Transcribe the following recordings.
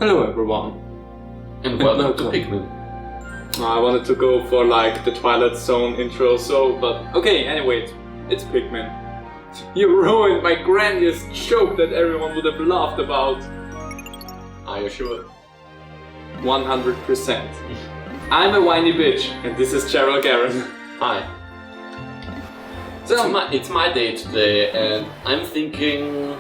Hello everyone. And welcome to Pikmin. I wanted to go for like the Twilight Zone intro, but okay, anyway, it's Pikmin. You ruined my grandiose joke that everyone would have laughed about. Are you sure? 100%. I'm a whiny bitch, and this is JarylGaren. Hi. So it's my day today, and I'm thinking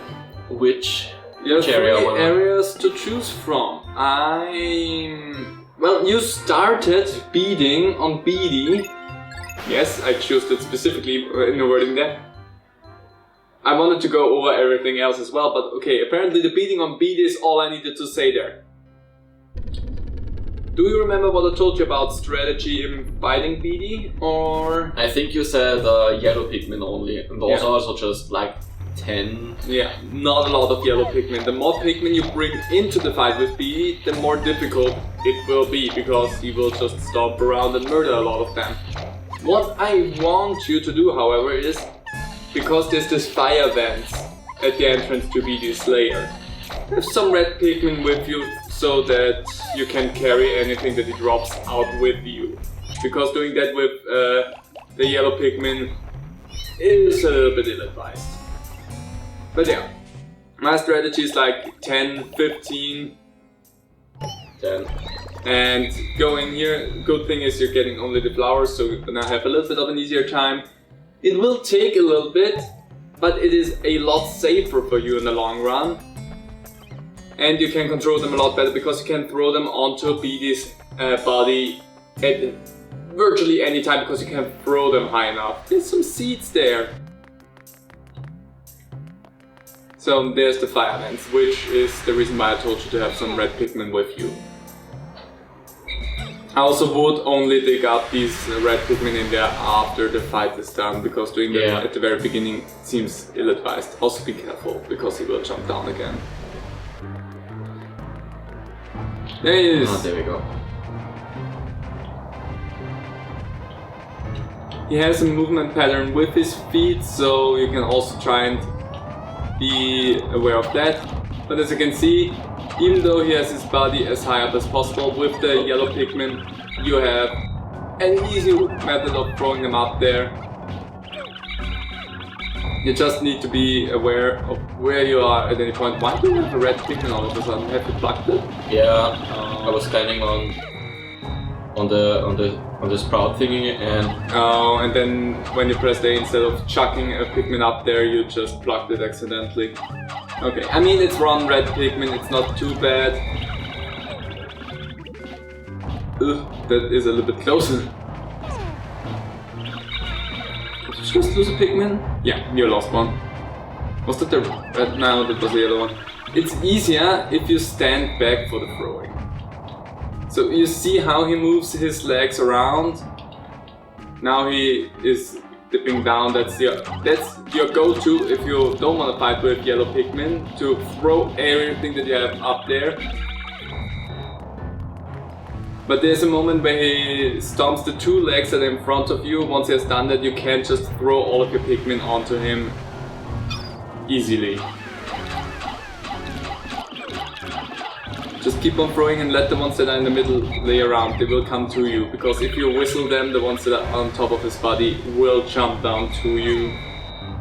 which You have cherry I three wanna... areas to choose from. Well, you started beating on BD. Yes, I chose that specifically in the wording there. I wanted to go over everything else as well, but okay, apparently the beating on BD is all I needed to say there. Do you remember what I told you about strategy in fighting BD, or...? I think you said yellow Pikmin only, and those are also just like 10. Yeah, not a lot of yellow Pikmin. The more Pikmin you bring into the fight with BD, the more difficult it will be, because he will just stomp around and murder a lot of them. What I want you to do, however, is, because there's this fire vents at the entrance to BD's lair, have some red Pikmin with you so that you can carry anything that he drops out with you. Because doing that with the yellow Pikmin is a little bit ill-advised. But yeah, my strategy is like 10, 15, 10. and going here. Good thing is you're getting only the flowers, so you're gonna have a little bit of an easier time. It will take a little bit, but it is a lot safer for you in the long run. And you can control them a lot better because you can throw them onto BD's body at virtually any time because you can throw them high enough. There's some seeds there. So there's the fire vents, which is the reason why I told you to have some red Pikmin with you. I also would only dig up these red Pikmin in there after the fight is done, because doing that at the very beginning seems ill-advised. Also be careful, because he will jump down again. There he is! Oh, there we go. He has a movement pattern with his feet, so you can also try and be aware of that. But as you can see, even though he has his body as high up as possible, with the yellow Pikmin you have an easy method of throwing them up there. You just need to be aware of where you are at any point. Why do you have a red Pikmin all of a sudden? Have you plucked it? Yeah, I was standing on the sprout thingy, and and then when you press A, instead of chucking a Pikmin up there, you just plucked it accidentally. Okay, I mean it's one red Pikmin, it's not too bad. Ugh, that is a little bit closer. Did you just lose a Pikmin? Yeah, you lost one. Was that the red? No, that was the other one. It's easier if you stand back for the throwing. So you see how he moves his legs around. Now he is dipping down. That's your go-to if you don't want to fight with yellow Pikmin, to throw everything that you have up there. But there's a moment where he stomps the two legs that are in front of you. Once he has done that, you can't just throw all of your Pikmin onto him easily. Just keep on throwing and let the ones that are in the middle lay around. They will come to you, because if you whistle them, the ones that are on top of his body will jump down to you,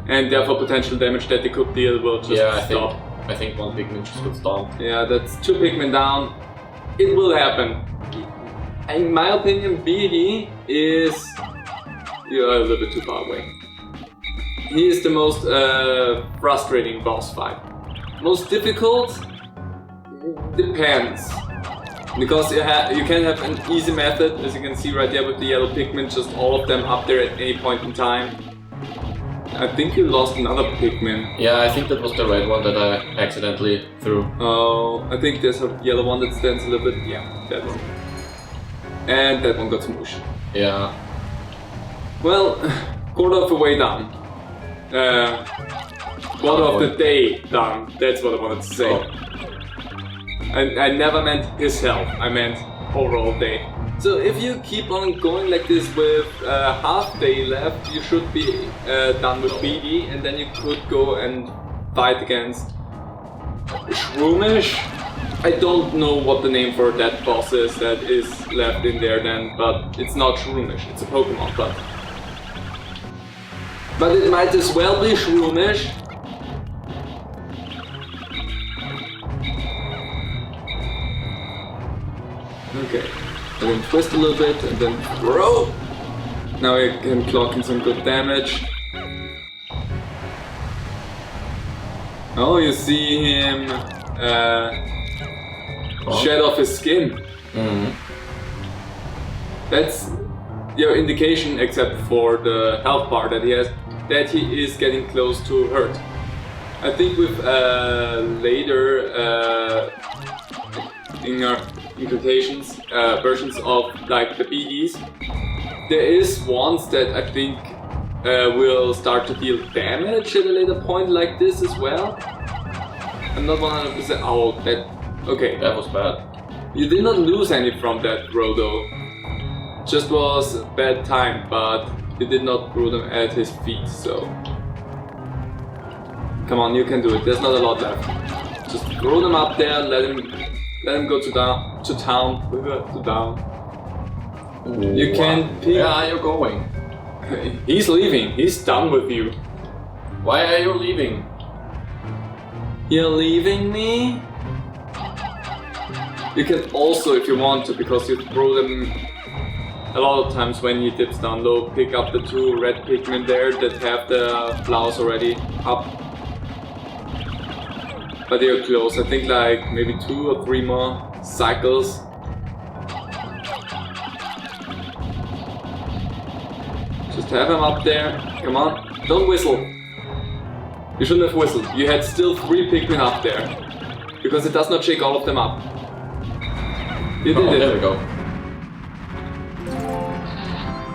and therefore potential damage that they could deal will just stop. I think one Pikmin just got stomped. Yeah, that's two Pikmin down. It will happen. In my opinion, BD is... You're a little bit too far away. He is the most frustrating boss fight. Most difficult? Depends. Because you can have an easy method, as you can see right there with the yellow Pikmin, just all of them up there at any point in time. I think you lost another Pikmin. Yeah, I think that was the red one that I accidentally threw. Oh, I think there's a yellow one that stands a little bit. Yeah, that one. And that one got smooshed. Yeah. Well, quarter of the way done. Quarter of the day done. That's what I wanted to say. Oh. I never meant his health, I meant overall day. So if you keep on going like this with half day left, you should be done with BD, and then you could go and fight against Shroomish. I don't know what the name for that boss is that is left in there then, but it's not Shroomish, it's a Pokemon, but it might as well be Shroomish. Okay, and then twist a little bit and then throw. Now I can clock in some good damage. Oh, you see him shed off his skin. That's your indication, except for the health bar that he has, that he is getting close to hurt. I think with later incantations, versions of like the BDs, there is ones that I think will start to deal damage at a later point like this as well. I'm not 100%. Oh, that. Okay. That was bad. You did not lose any from that throw though. Just was a bad time, but you did not throw them at his feet, so. Come on, you can do it. There's not a lot left. Just throw them up there, let him go to town. You can pick. Yeah, you're going. He's leaving. He's done with you. Why are you leaving? You're leaving me? You can also, if you want to, because you throw them a lot of times when he dips down low, pick up the 2 red Pikmin there that have the flowers already up. But they're close. I think like maybe 2 or 3 more cycles. Just have him up there. Come on. Don't whistle. You shouldn't have whistled. You had still 3 Pikmin up there. Because it does not shake all of them up. You did it. There we go.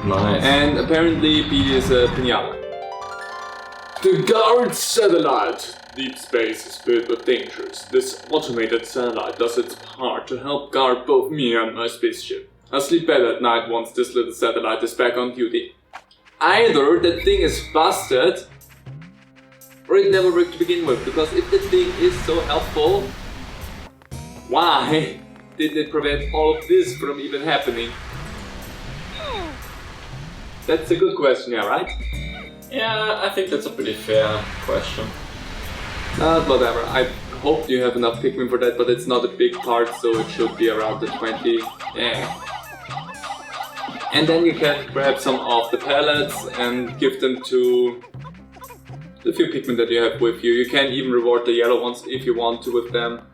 Nice. And apparently B is a pinata. The guard satellite. Deep space is filled with dangers. This automated satellite does its part to help guard both me and my spaceship. I sleep better at night once this little satellite is back on duty. Either that thing is busted, or it never worked to begin with, because if the thing is so helpful, why did it prevent all of this from even happening? That's a good question, yeah, right? Yeah, I think that's a pretty fair question. Whatever, I hope you have enough Pikmin for that, but it's not a big part, so it should be around the 20. Yeah. And then you can grab some of the pellets and give them to the few Pikmin that you have with you. You can even reward the yellow ones if you want to with them.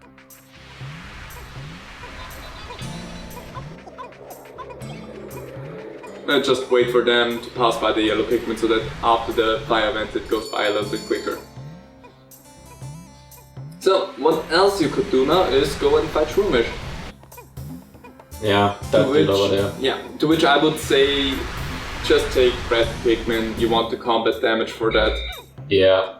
And just wait for them to pass by the yellow Pikmin so that after the fire event it goes by a little bit quicker. So, what else you could do now is go and fight Shroomish. Yeah, that dude over there. Yeah, to which I would say, just take red Pikmin, you want the combat damage for that. Yeah.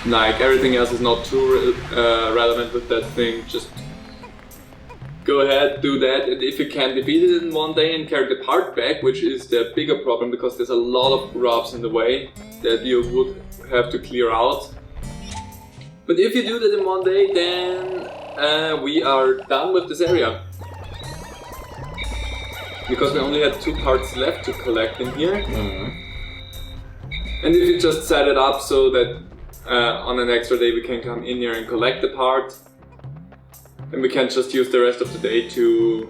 Like, everything else is not too relevant with that thing, just go ahead, do that, and if you can defeat it in one day and carry the part back, which is the bigger problem because there's a lot of grubs in the way that you would have to clear out. But if you do that in one day, then we are done with this area. Because we only had 2 parts left to collect in here. And if you just set it up so that on an extra day we can come in here and collect the part, then we can just use the rest of the day to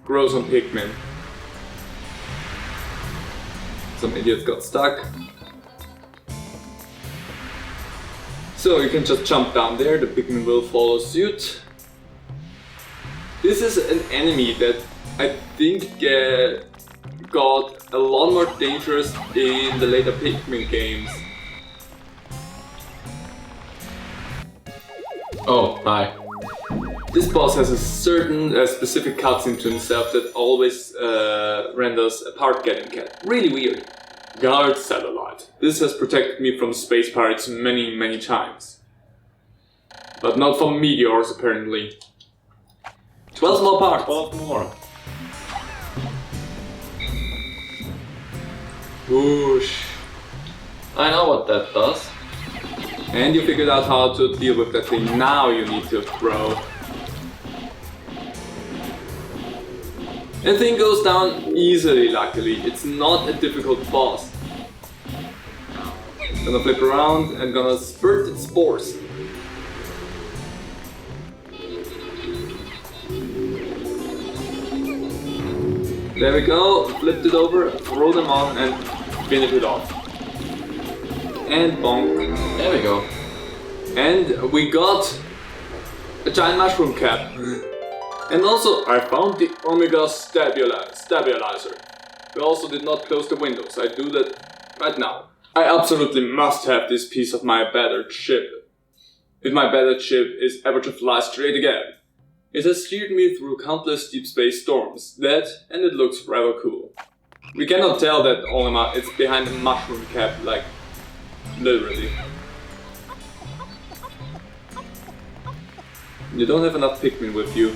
grow some Pikmin. Some idiots got stuck. So you can just jump down there, the Pikmin will follow suit. This is an enemy that I think got a lot more dangerous in the later Pikmin games. Oh, hi. This boss has a certain specific cutscene to himself that always renders a part getting cat. Really weird. Guard satellite. This has protected me from space pirates many, many times. But not from meteors, apparently. 12 more parts. 12 more. Whoosh. I know what that does. And you figured out how to deal with that thing. Now you need to throw. The thing goes down easily, luckily. It's not a difficult boss. Gonna flip around and gonna spurt its spores. There we go, flipped it over, throw them on and finish it off. And bonk. There we go. And we got a giant mushroom cap. And also, I found the Omega stabilizer. We also did not close the windows. I do that right now. I absolutely must have this piece of my battered ship. If my battered ship is ever to fly straight again. It has steered me through countless deep space storms. And it looks rather cool. We cannot tell that Olema is behind the mushroom cap, like, literally. You don't have enough Pikmin with you.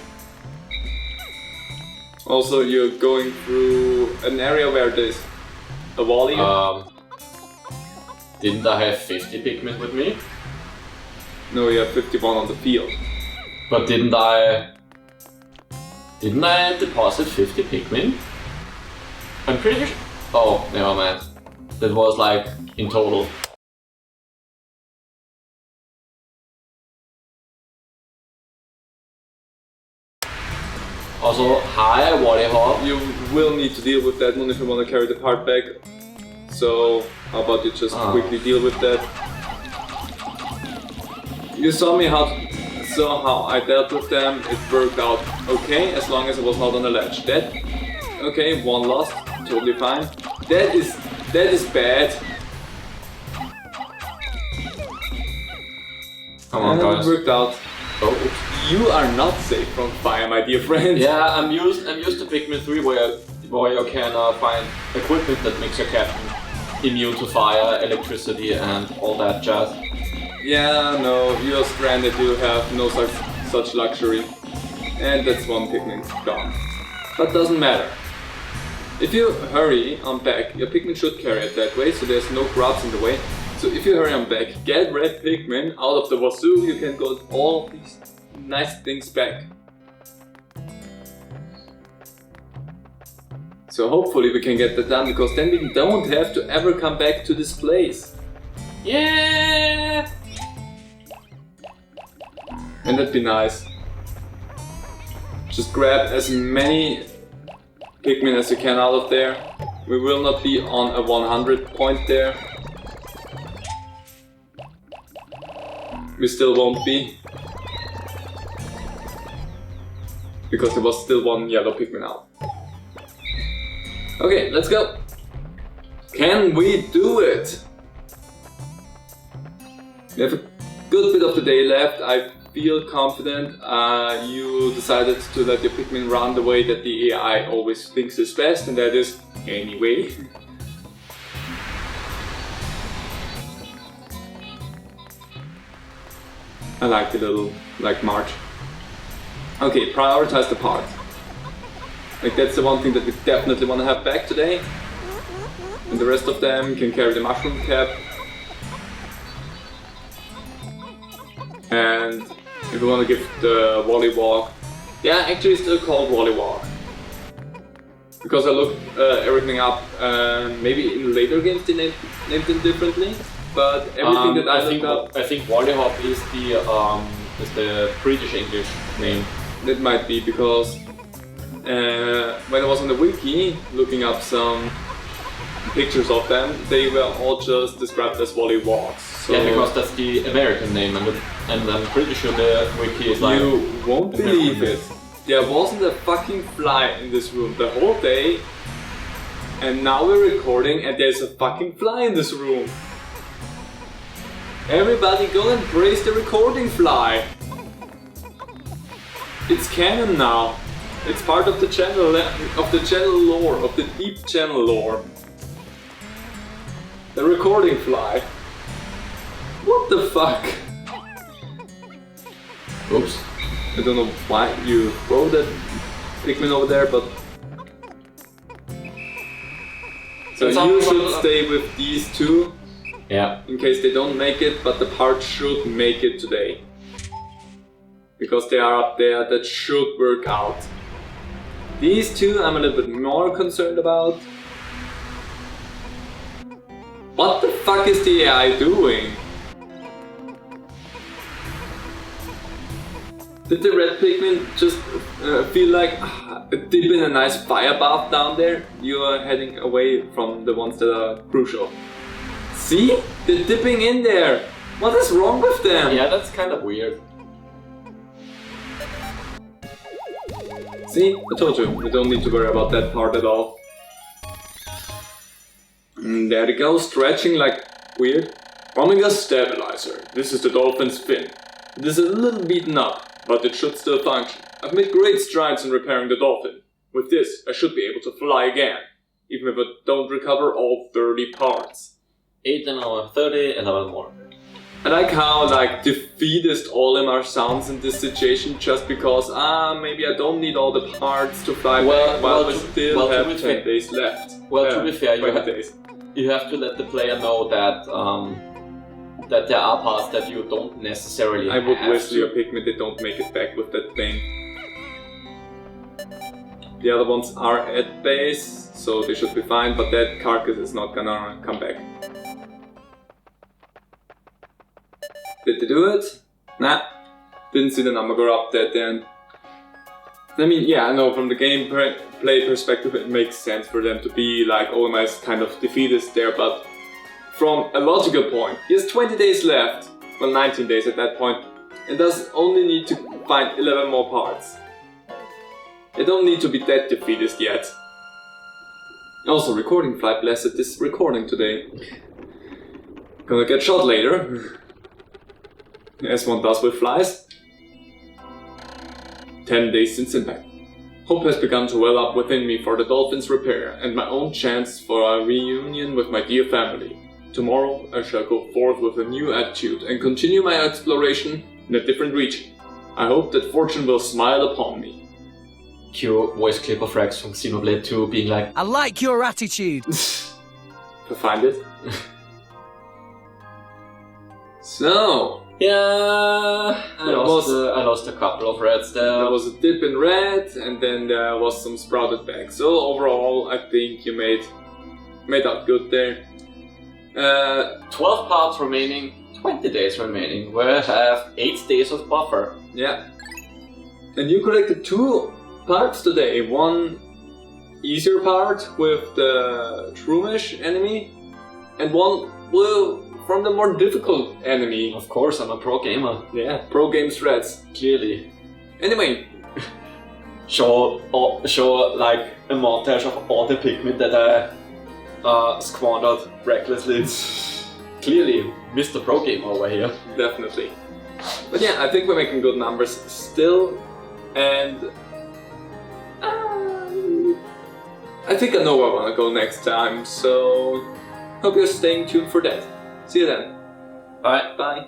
Also, you're going through an area where there's a wall here. Didn't I have 50 Pikmin with me? No, you have 51 on the field. But didn't I deposit 50 Pikmin? I'm pretty sure. Oh, never mind. That was like in total. Also, hi, Wally Hop. You will need to deal with that one if you want to carry the part back. So, how about you just quickly deal with that? You saw how I dealt with them. It worked out okay, as long as it was not on the ledge. That, okay, one lost, totally fine. That is bad. Come on, guys. It worked out. Oh. You are not safe from fire, my dear friend. Yeah, I'm used to Pikmin 3 where you can find equipment that makes your captain immune to fire, electricity and all that jazz. Yeah, no, you're stranded, you have no such luxury. And that's one Pikmin gone. But doesn't matter. If you hurry on back, your Pikmin should carry it that way, so there's no crowds in the way. So if you hurry on back, get red Pikmin out of the wazoo, you can get all of these nice things back. So hopefully we can get that done, because then we don't have to ever come back to this place. Yeah! And that'd be nice. Just grab as many Pikmin as you can out of there. We will not be on a 100 point there. We still won't be. Because there was still one yellow Pikmin out. Okay, let's go! Can we do it? We have a good bit of the day left. I feel confident. You decided to let your Pikmin run the way that the AI always thinks is best, and that is anyway. I like the little, march. Okay, prioritize the part. Like, that's the one thing that we definitely want to have back today. And the rest of them can carry the mushroom cap. And if we want to give the Wally Walk, yeah, actually it's still called Wally Walk. Because I looked everything up, maybe in later games they named it differently. But everything that I looked up... I think Wally Hop is the British English name. That might be, because when I was on the wiki looking up some pictures of them, they were all just described as Wally Walks. So yeah, because that's the American name, and I'm pretty sure the wiki is like... You won't believe it. There wasn't a fucking fly in this room the whole day, and now we're recording and there's a fucking fly in this room. Everybody go and praise the recording fly. It's canon now. It's part of the channel lore, of the deep channel lore. The recording fly. What the fuck? Oops. I don't know why you throw that Pikmin over there, but... So you should stay with these two. Yeah. In case they don't make it, but the parts should make it today. Because they are up there, that should work out. These two I'm a little bit more concerned about. What the fuck is the AI doing? Did the red Pikmin just feel like a dip in a nice fire bath down there? You are heading away from the ones that are crucial. See? They're dipping in there! What is wrong with them? Yeah, that's kind of weird. See? I told you, we don't need to worry about that part at all. There they go, stretching like weird. Forming a stabilizer. This is the dolphin's fin. It is a little beaten up, but it should still function. I've made great strides in repairing the dolphin. With this, I should be able to fly again, even if I don't recover all 30 parts. 8 and over 30, 11 more. I like how defeatist all of them are sounds in this situation just because maybe I don't need all the parts to fly back while we still have 10 days left. Well, to be fair, you have to let the player know that that there are parts that you don't necessarily I would whistle your Pikmin, they don't make it back with that thing. The other ones are at base, so they should be fine, but that carcass is not gonna come back. Did they do it? Nah. Didn't see the number go up that then. I mean, yeah, I know from the gameplay perspective it makes sense for them to be like almost kind of defeatist there, but from a logical point, he has 20 days left, well 19 days at that point, and does only need to find 11 more parts. They don't need to be that defeatist yet. Also, recording flight blessed this recording today. Gonna get shot later. As one does with flies. 10 days since impact. Hope has begun to well up within me for the dolphin's repair and my own chance for a reunion with my dear family. Tomorrow I shall go forth with a new attitude and continue my exploration in a different region. I hope that fortune will smile upon me. Cue voice clip of Rex from Xenoblade 2 being like, I like your attitude. To find it. So. yeah, I lost a couple of reds there. There was a dip in red, and then there was some sprouted back. So overall, I think you made out good there. 12 parts remaining, 20 days remaining. We have 8 days of buffer. Yeah. And you collected 2 parts today. One easier part with the shroomish enemy, and one from the more difficult enemy. Of course, I'm a pro gamer. Yeah, pro game threats. Clearly. Anyway. Show like a montage of all the Pikmin that I squandered recklessly. Clearly, Mr. Pro Gamer over here. Definitely. But yeah, I think we're making good numbers still, and I think I know where I want to go next time, so hope you're staying tuned for that. See you then. Bye. Bye.